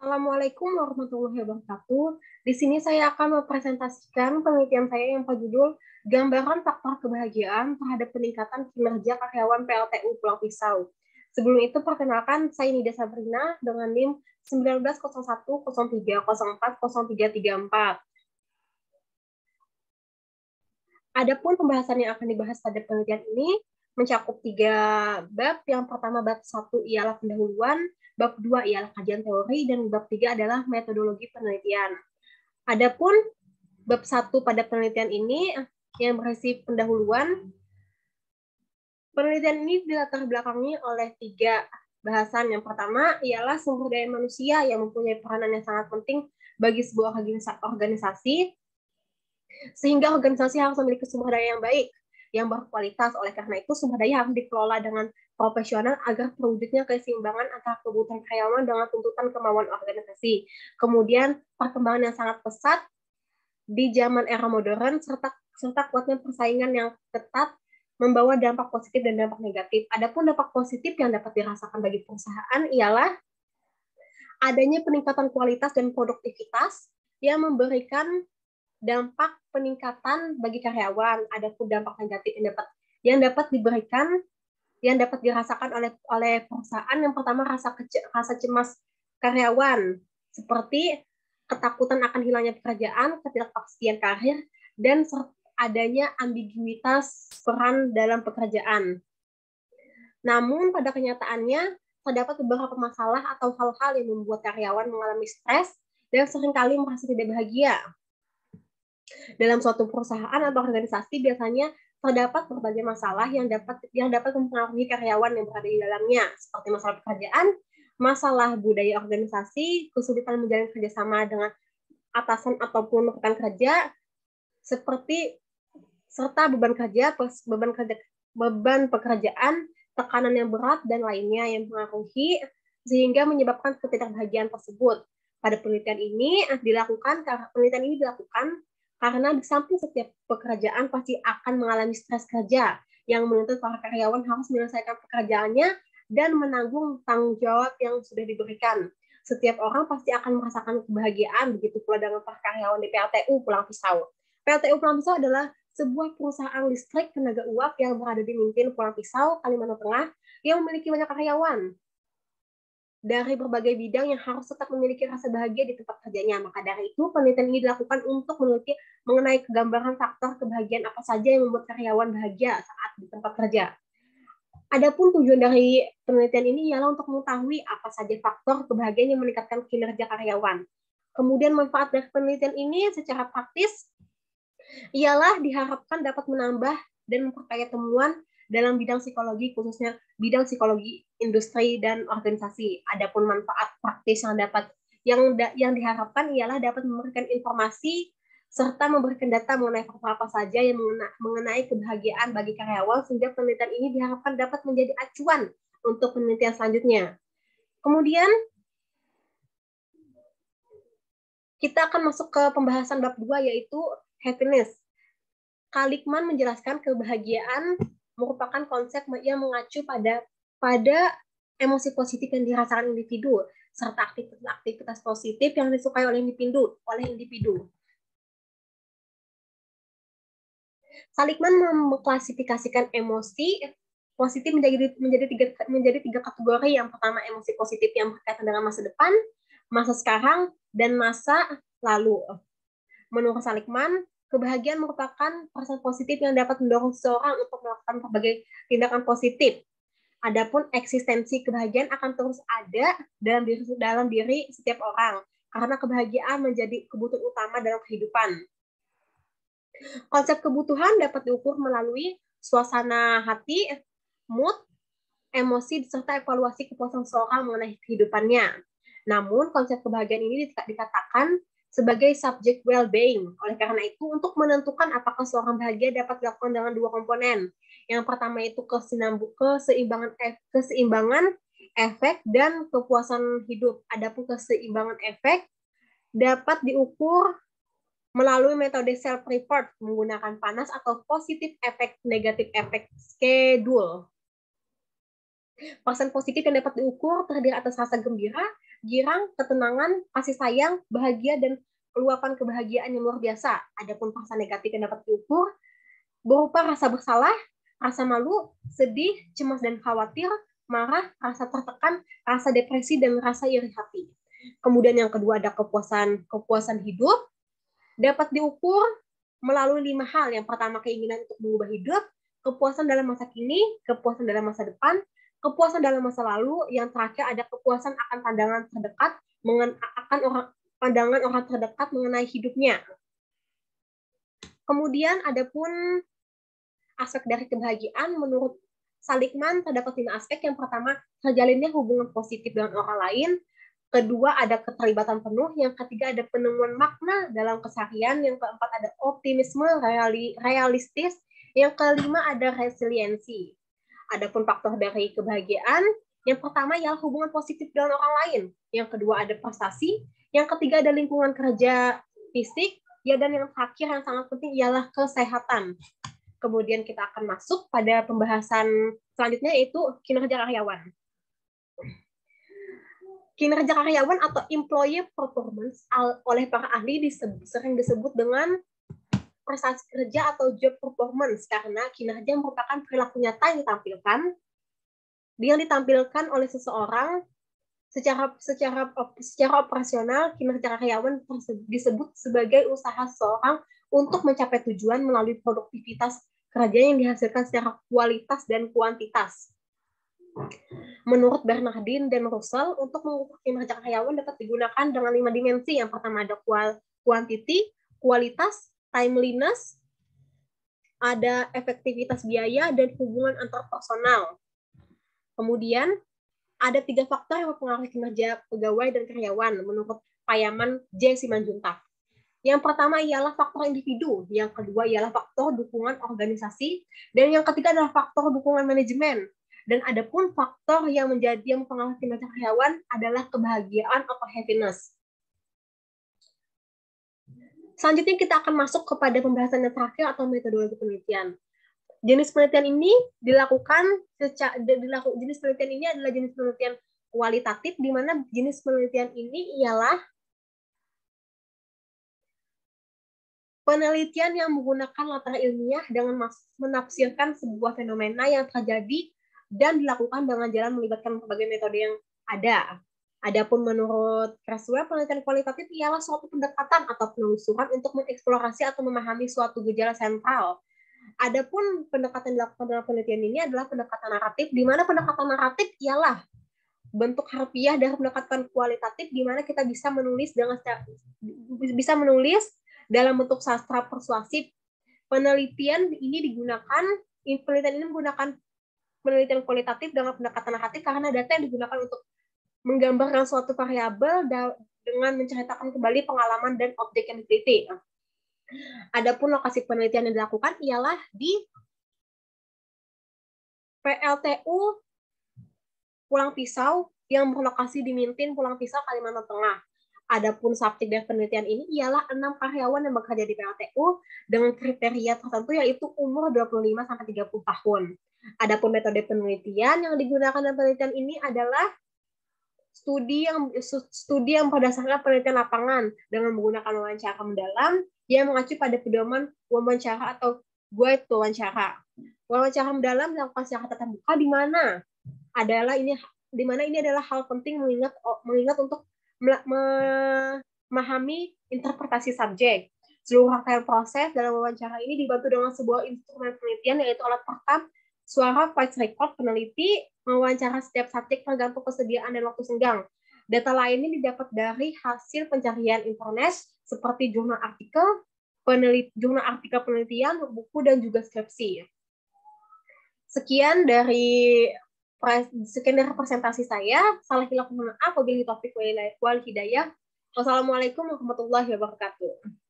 Assalamualaikum warahmatullahi wabarakatuh. Di sini saya akan mempresentasikan penelitian saya yang berjudul Gambaran Faktor Kebahagiaan terhadap Peningkatan Kinerja Karyawan PLTU Pulau Pisau. Sebelum itu, perkenalkan saya Nida Sabrina dengan NIM 190103040334. Adapun pembahasan yang akan dibahas pada penelitian ini mencakup 3 bab. Yang pertama, bab 1 ialah pendahuluan, bab 2 ialah kajian teori, dan bab 3 adalah metodologi penelitian. Adapun bab 1 pada penelitian ini yang berisi pendahuluan, penelitian ini dilatar belakangi oleh 3 bahasan. Yang pertama ialah sumber daya manusia yang mempunyai peranan yang sangat penting bagi sebuah organisasi, sehingga organisasi harus memiliki sumber daya yang baik, yang berkualitas. Oleh karena itu, sumber daya harus dikelola dengan profesional agar terwujudnya keseimbangan antara kebutuhan karyawan dengan tuntutan kemauan organisasi. Kemudian, perkembangan yang sangat pesat di zaman era modern serta kuatnya persaingan yang ketat membawa dampak positif dan dampak negatif. Adapun dampak positif yang dapat dirasakan bagi perusahaan ialah adanya peningkatan kualitas dan produktivitas yang memberikan dampak peningkatan bagi karyawan. Adapun dampak negatif yang dapat dirasakan oleh perusahaan, yang pertama rasa cemas karyawan, seperti ketakutan akan hilangnya pekerjaan, ketidakpastian karir, dan adanya ambiguitas peran dalam pekerjaan. Namun pada kenyataannya terdapat beberapa masalah atau hal-hal yang membuat karyawan mengalami stres dan seringkali merasa tidak bahagia. Dalam suatu perusahaan atau organisasi biasanya terdapat berbagai masalah yang dapat mempengaruhi karyawan yang berada di dalamnya, seperti masalah pekerjaan, masalah budaya organisasi, kesulitan menjalin kerjasama dengan atasan ataupun rekan kerja, serta beban pekerjaan, tekanan yang berat, dan lainnya yang mengaruhi sehingga menyebabkan ketidakbahagiaan tersebut. Pada penelitian ini dilakukan karena di samping setiap pekerjaan pasti akan mengalami stres kerja yang menuntut para karyawan harus menyelesaikan pekerjaannya dan menanggung tanggung jawab yang sudah diberikan. Setiap orang pasti akan merasakan kebahagiaan, begitu pula dengan para karyawan di PLTU Pulau Pisau. PLTU Pulau Pisau adalah sebuah perusahaan listrik tenaga uap yang berada di Mimpin, Pulau Pisau, Kalimantan Tengah, yang memiliki banyak karyawan dari berbagai bidang yang harus tetap memiliki rasa bahagia di tempat kerjanya. Maka dari itu, penelitian ini dilakukan untuk meneliti mengenai gambaran faktor kebahagiaan apa saja yang membuat karyawan bahagia saat di tempat kerja. Adapun tujuan dari penelitian ini ialah untuk mengetahui apa saja faktor kebahagiaan yang meningkatkan kinerja karyawan. Kemudian manfaat dari penelitian ini secara praktis ialah diharapkan dapat menambah dan memperkaya temuan dalam bidang psikologi, khususnya bidang psikologi industri dan organisasi. Adapun manfaat praktis yang diharapkan ialah dapat memberikan informasi serta memberikan data mengenai faktor apa saja yang mengenai kebahagiaan bagi karyawan, sehingga penelitian ini diharapkan dapat menjadi acuan untuk penelitian selanjutnya. Kemudian kita akan masuk ke pembahasan bab 2, yaitu happiness. Kalikman menjelaskan kebahagiaan merupakan konsep yang mengacu pada emosi positif yang dirasakan individu serta aktivitas positif yang disukai oleh individu. Kalikman mengklasifikasikan emosi positif menjadi tiga kategori. Yang pertama, emosi positif yang berkaitan dengan masa depan, masa sekarang, dan masa lalu. Menurut Kalikman, kebahagiaan merupakan perasaan positif yang dapat mendorong seseorang untuk melakukan berbagai tindakan positif. Adapun eksistensi kebahagiaan akan terus ada dalam diri setiap orang, karena kebahagiaan menjadi kebutuhan utama dalam kehidupan. Konsep kebutuhan dapat diukur melalui suasana hati, mood, emosi, serta evaluasi kepuasan seseorang mengenai kehidupannya. Namun, konsep kebahagiaan ini dikatakan sebagai subject well-being. Oleh karena itu, untuk menentukan apakah seorang bahagia dapat dilakukan dengan 2 komponen. Yang pertama itu keseimbangan efek dan kepuasan hidup. Adapun keseimbangan efek dapat diukur melalui metode self-report menggunakan panas atau positif efek, negatif efek schedule. Perasaan positif yang dapat diukur terdiri atas rasa gembira girang, ketenangan, kasih sayang, bahagia, dan luapan kebahagiaan yang luar biasa. Adapun perasaan negatif yang dapat diukur berupa rasa bersalah, rasa malu, sedih, cemas dan khawatir, marah, rasa tertekan, rasa depresi, dan rasa iri hati. Kemudian yang kedua ada kepuasan hidup, dapat diukur melalui 5 hal. Yang pertama, keinginan untuk mengubah hidup, kepuasan dalam masa kini, kepuasan dalam masa depan, kepuasan dalam masa lalu, yang terakhir ada kepuasan akan pandangan terdekat, pandangan orang terdekat mengenai hidupnya. Kemudian adapun aspek dari kebahagiaan, menurut Seligman terdapat 5 aspek. Yang pertama, terjalinnya hubungan positif dengan orang lain. Kedua, ada keterlibatan penuh. Yang ketiga, ada penemuan makna dalam keseharian. Yang keempat, ada optimisme realistis. Yang kelima, ada resiliensi. Adapun faktor dari kebahagiaan, yang pertama ialah hubungan positif dengan orang lain. Yang kedua, ada prestasi. Yang ketiga, ada lingkungan kerja fisik. Ya, dan yang terakhir yang sangat penting ialah kesehatan. Kemudian kita akan masuk pada pembahasan selanjutnya, yaitu kinerja karyawan. Kinerja karyawan atau employee performance oleh para ahli sering disebut dengan prestasi kerja atau job performance, karena kinerja merupakan perilaku nyata yang ditampilkan oleh seseorang secara operasional. Kinerja karyawan disebut sebagai usaha seseorang untuk mencapai tujuan melalui produktivitas kerja yang dihasilkan secara kualitas dan kuantitas. Menurut Bernardin dan Russell, untuk mengukur kinerja karyawan dapat digunakan dengan 5 dimensi. Yang pertama ada quantity, kualitas, timeliness, ada efektivitas biaya, dan hubungan antarpersonal. Kemudian ada 3 faktor yang mempengaruhi kinerja pegawai dan karyawan menurut Payaman J. Simanjuntak. Yang pertama ialah faktor individu, yang kedua ialah faktor dukungan organisasi, dan yang ketiga adalah faktor dukungan manajemen. Dan adapun faktor yang mempengaruhi kinerja karyawan adalah kebahagiaan atau happiness. Selanjutnya kita akan masuk kepada pembahasan yang terakhir atau metodologi penelitian. Jenis penelitian ini jenis penelitian ini adalah jenis penelitian kualitatif, di mana jenis penelitian ini ialah penelitian yang menggunakan latar ilmiah dengan menafsirkan sebuah fenomena yang terjadi dan dilakukan dengan jalan melibatkan berbagai metode yang ada. Adapun menurut Creswell, penelitian kualitatif ialah suatu pendekatan atau penelusuran untuk mengeksplorasi atau memahami suatu gejala sentral. Adapun pendekatan yang dilakukan dalam penelitian ini adalah pendekatan naratif, di mana pendekatan naratif ialah bentuk harfiah dari pendekatan kualitatif, di mana kita bisa menulis dalam bentuk sastra persuasif. Penelitian ini menggunakan penelitian kualitatif dengan pendekatan naratif karena data yang digunakan untuk menggambarkan suatu variabel dengan menceritakan kembali pengalaman dan objek yang diteliti. Adapun lokasi penelitian yang dilakukan ialah di PLTU Pulang Pisau yang berlokasi di Mintin, Pulang Pisau, Kalimantan Tengah. Adapun subjek dari penelitian ini ialah 6 karyawan yang bekerja di PLTU dengan kriteria tertentu, yaitu umur 25-30 tahun. Adapun metode penelitian yang digunakan dalam penelitian ini adalah studi yang berdasarkan penelitian lapangan dengan menggunakan wawancara mendalam yang mengacu pada pedoman wawancara atau guide wawancara. Wawancara mendalam dilakukan secara tatap muka, di mana ini adalah hal penting mengingat untuk memahami interpretasi subjek. Seluruh rangkaian proses dalam wawancara ini dibantu dengan sebuah instrumen penelitian, yaitu alat perekam suara voice record. Peneliti mewawancara setiap subjek tergantung kesediaan dan waktu senggang. Data lainnya didapat dari hasil pencarian internet seperti jurnal artikel penelitian, buku, dan juga skripsi. Sekian dari presentasi saya. Salah hilaf mohon maaf. Wabillahi taufiq wal hidayah. Wassalamualaikum warahmatullahi wabarakatuh.